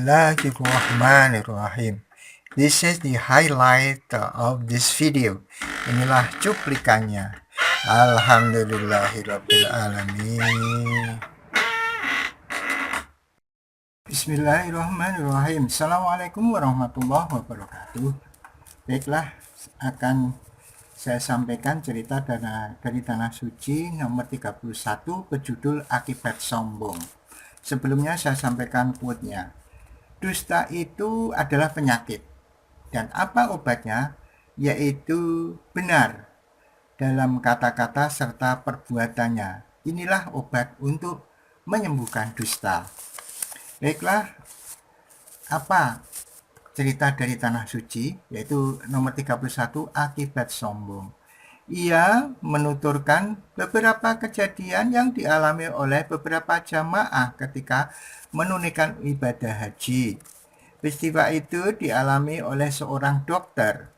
Bismillahirrahmanirrahim. This is the highlight of this video. Inilah cuplikannya. Alhamdulillahirrabbilalamin. Bismillahirrahmanirrahim. Assalamualaikum warahmatullahi wabarakatuh. Baiklah, akan saya sampaikan cerita dari Tanah Suci nomor 31 berjudul Akibat Sombong. Sebelumnya saya sampaikan quote-nya. Dusta itu adalah penyakit. Dan apa obatnya? Yaitu benar dalam kata-kata serta perbuatannya. Inilah obat untuk menyembuhkan dusta. Baiklah, apa cerita dari Tanah Suci? Yaitu nomor 31, Akibat Sombong. Ia menuturkan beberapa kejadian yang dialami oleh beberapa jamaah ketika menunaikan ibadah haji. Peristiwa itu dialami oleh seorang dokter.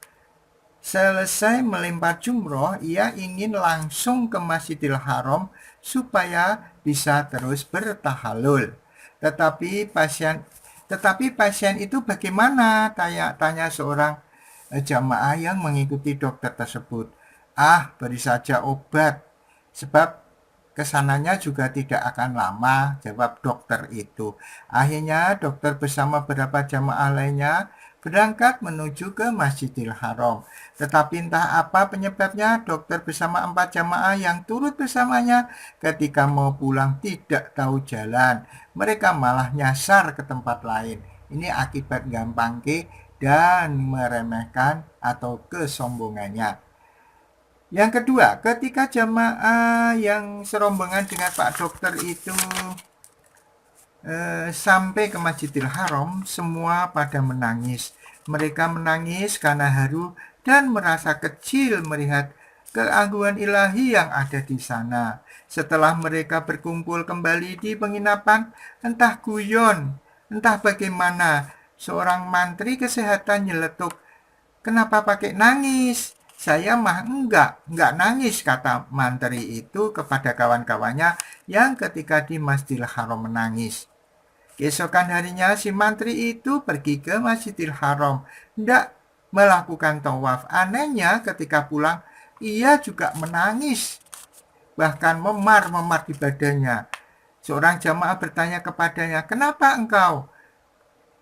Selesai melempar jumroh, ia ingin langsung ke Masjidil Haram supaya bisa terus bertahalul. Tetapi pasien itu bagaimana? Tanya seorang jamaah yang mengikuti dokter tersebut. Beri saja obat, sebab kesananya juga tidak akan lama, jawab dokter itu. Akhirnya dokter bersama beberapa jamaah lainnya berangkat menuju ke Masjidil Haram. Tetapi entah apa penyebabnya, dokter bersama 4 jamaah yang turut bersamanya ketika mau pulang tidak tahu jalan. Mereka malah nyasar ke tempat lain. Ini akibat gampangke dan meremehkan atau kesombongannya. Yang kedua, ketika jamaah yang serombongan dengan Pak Dokter itu sampai ke Masjidil Haram, semua pada menangis. Mereka menangis karena haru dan merasa kecil melihat keagungan ilahi yang ada di sana. Setelah mereka berkumpul kembali di penginapan, entah guyon, entah bagaimana, seorang mantri kesehatan nyeletuk, "Kenapa pakai nangis?" "Saya mah enggak nangis," kata mantri itu kepada kawan-kawannya yang ketika di Masjidil Haram menangis. Keesokan harinya si mantri itu pergi ke Masjidil Haram, hendak melakukan tawaf. Anehnya ketika pulang, ia juga menangis, bahkan memar-memar di badannya. Seorang jamaah bertanya kepadanya, "Kenapa engkau?"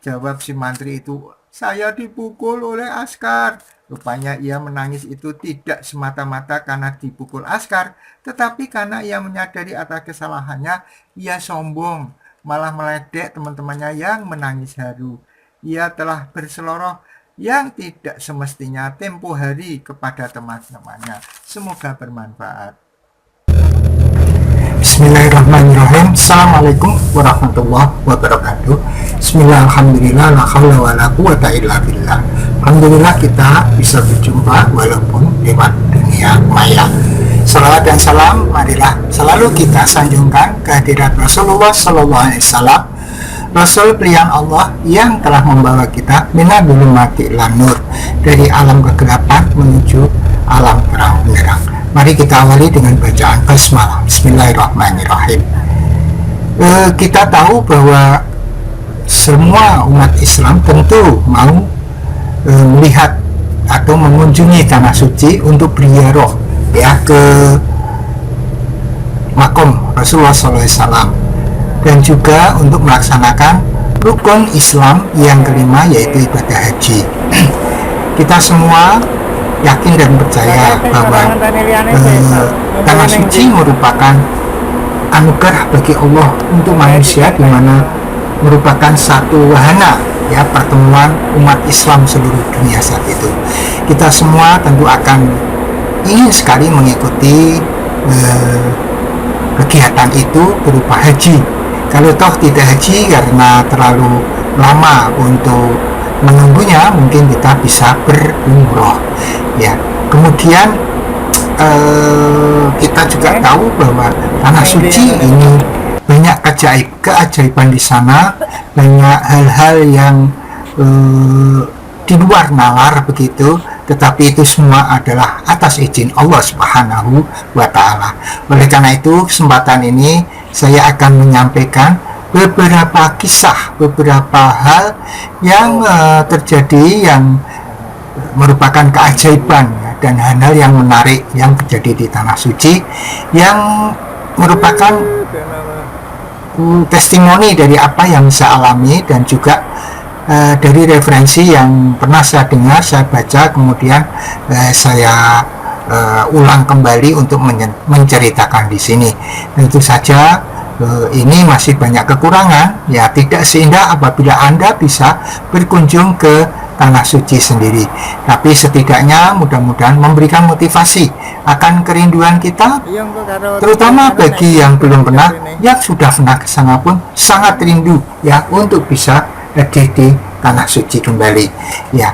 Jawab si mantri itu, "Saya dipukul oleh askar." Rupanya ia menangis itu tidak semata-mata karena dipukul askar, tetapi karena ia menyadari atas kesalahannya. Ia sombong, malah meledek teman-temannya yang menangis haru. Ia telah berseloroh yang tidak semestinya tempo hari kepada teman-temannya. Semoga bermanfaat. Bismillahirrahmanirrahim. Assalamualaikum warahmatullahi wabarakatuh. Bismillah, alhamdulillah, la haula wa la quwata illa billah. Alhamdulillah kita bisa berjumpa walaupun lewat dunia maya. Salawat dan salam marilah selalu kita sanjungkan kehadirat Rasulullah Sallallahu Alaihi Wasallam, Rasul pilihan Allah yang telah membawa kita minal zulumati ilan nur, dari alam kegelapan menuju alam terang benderang. Mari kita awali dengan bacaan basmalah. Bismillahirrahmanirrahim. Kita tahu bahwa semua umat Islam tentu mau melihat atau mengunjungi Tanah Suci untuk berziarah ke makom Rasulullah SAW, dan juga untuk melaksanakan rukun Islam yang kelima, yaitu ibadah haji. Kita semua yakin dan percaya bahwa Tanah Suci merupakan anugerah bagi Allah untuk manusia, di mana merupakan satu wahana pertemuan umat Islam seluruh dunia saat itu. Kita semua tentu akan ingin sekali mengikuti kegiatan itu berupa haji. Kalau toh tidak haji karena terlalu lama untuk menunggunya, mungkin kita bisa berumroh. Kemudian kita juga tahu bahwa Tanah Suci ini banyak keajaiban di sana, banyak hal-hal yang di luar nalar begitu, tetapi itu semua adalah atas izin Allah Subhanahu wa Ta'ala. Oleh karena itu, kesempatan ini saya akan menyampaikan beberapa kisah, beberapa hal yang terjadi yang merupakan keajaiban ya, dan hal-hal yang menarik yang terjadi di Tanah Suci yang merupakan testimoni dari apa yang saya alami dan juga dari referensi yang pernah saya dengar, saya baca, kemudian saya ulang kembali untuk menceritakan di sini. Tentu saja ini masih banyak kekurangan, ya tidak seindah apabila Anda bisa berkunjung ke Tanah Suci sendiri. Tapi setidaknya mudah-mudahan memberikan motivasi akan kerinduan kita, terutama bagi yang belum pernah, yang sudah pernah ke sana pun sangat rindu ya untuk bisa hadir di Tanah Suci kembali. Ya,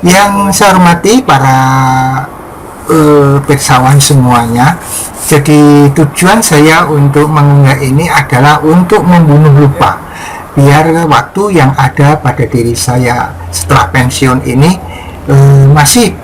yang saya hormati para pirsawan semuanya. Jadi tujuan saya untuk mengunggah ini adalah untuk membunuh lupa, biar waktu yang ada pada diri saya setelah pensiun ini masih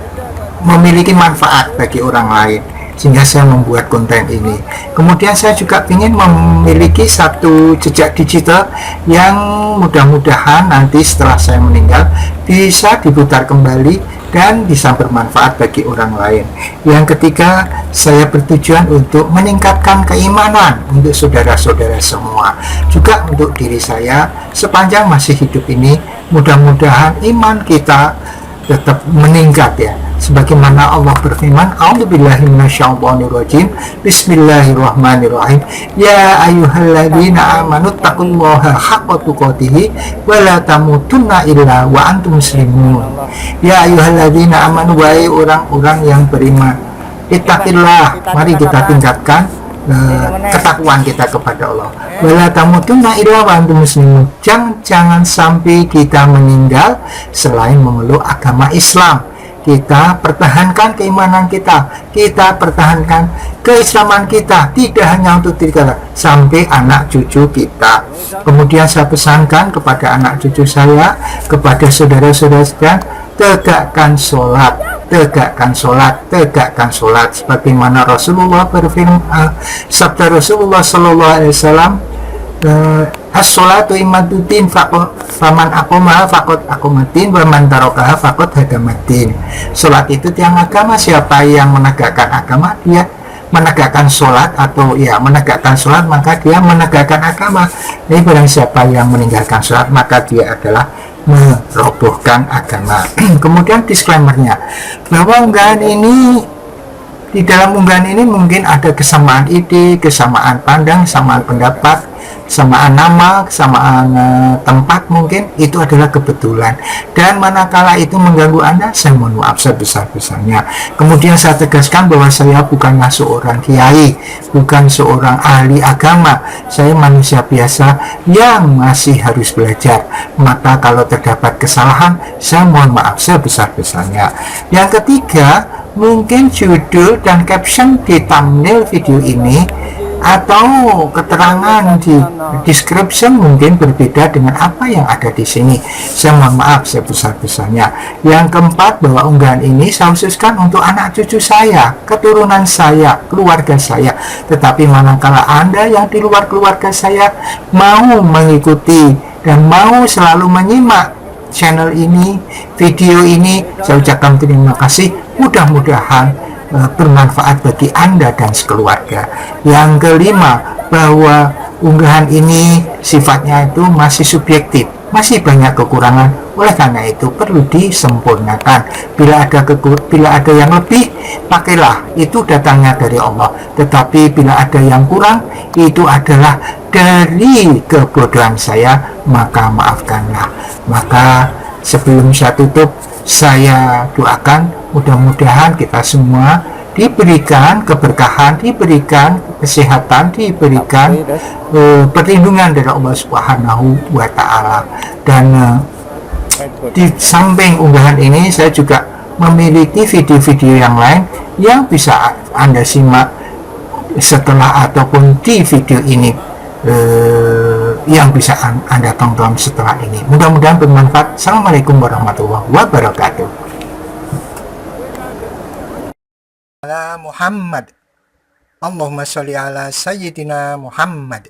memiliki manfaat bagi orang lain, sehingga saya membuat konten ini. Kemudian saya juga ingin memiliki satu jejak digital yang mudah-mudahan nanti setelah saya meninggal bisa diputar kembali dan bisa bermanfaat bagi orang lain. Yang ketiga, saya bertujuan untuk meningkatkan keimanan untuk saudara-saudara semua, juga untuk diri saya sepanjang masih hidup ini. Mudah-mudahan iman kita tetap meningkat ya, sebagaimana Allah berfirman, a'udzubillahi minasyaitonirrajim, bismillahirrahmanirrahim, ya ayyuhalladzina amanu taqullaha haqqa tuqatih wa la tamutunna illa wa antum muslimun. Ya ayyuhalladzina amanu, wahai orang-orang yang beriman, ittaqillah, mari kita tingkatkan ketakwaan kita kepada Allah. Wala tamutunna illa wa antum muslimun. Jangan sampai kita meninggal selain memeluk agama Islam. Kita pertahankan keimanan kita, kita pertahankan keislaman kita, tidak hanya untuk diri kita, sampai anak cucu kita. Kemudian saya pesankan kepada anak cucu saya, kepada saudara-saudara sekalian, tegakkan sholat, tegakkan sholat, tegakkan sholat, sebagaimana Rasulullah berfirman, sabda Rasulullah Sallallahu Alaihi Wasallam, as-sholatu imaduddin, faman aqomaha faqad aqomaddin, wa man tarakaha faqad hadamaddin. Sholat itu tiang agama, siapa yang menegakkan agama dia menegakkan sholat, atau ya menegakkan sholat maka dia menegakkan agama. Jadi barang siapa yang meninggalkan sholat maka dia adalah merobohkan agama. Kemudian disclaimernya, bahwa unggahan ini, di dalam unggahan ini mungkin ada kesamaan ide, kesamaan pandang, kesamaan pendapat, kesamaan nama, kesamaan tempat, mungkin itu adalah kebetulan, dan manakala itu mengganggu Anda, saya mohon maaf sebesar-besarnya. Kemudian saya tegaskan bahwa saya bukanlah seorang kiai, bukan seorang ahli agama, saya manusia biasa yang masih harus belajar. Maka kalau terdapat kesalahan, saya mohon maaf sebesar-besarnya. Yang ketiga, mungkin judul dan caption di thumbnail video ini atau keterangan di description mungkin berbeda dengan apa yang ada di sini. Saya mohon maaf sebesar-besarnya. Yang keempat, bahwa unggahan ini saya khususkan untuk anak cucu saya, keturunan saya, keluarga saya. Tetapi manakala Anda yang di luar keluarga saya mau mengikuti dan mau selalu menyimak channel ini, video ini, saya ucapkan terima kasih. Mudah-mudahan bermanfaat bagi Anda dan sekeluarga. Yang kelima, bahwa unggahan ini sifatnya itu masih subjektif, masih banyak kekurangan. Oleh karena itu perlu disempurnakan. Bila ada yang lebih, pakailah, itu datangnya dari Allah. Tetapi bila ada yang kurang, itu adalah dari kebodohan saya, maka maafkanlah. Maka sebelum saya tutup, saya doakan mudah-mudahan kita semua diberikan keberkahan, diberikan kesehatan, diberikan perlindungan dari Allah Subhanahu wa Ta'ala. Dan di samping unggahan ini, saya juga memiliki video-video yang lain yang bisa Anda simak setelah ataupun di video ini, yang bisa Anda tonton setelah ini. Mudah-mudahan bermanfaat. Assalamualaikum warahmatullahi wabarakatuh. Ala Muhammad, Allahumma sholli ala Sayyidina Muhammad.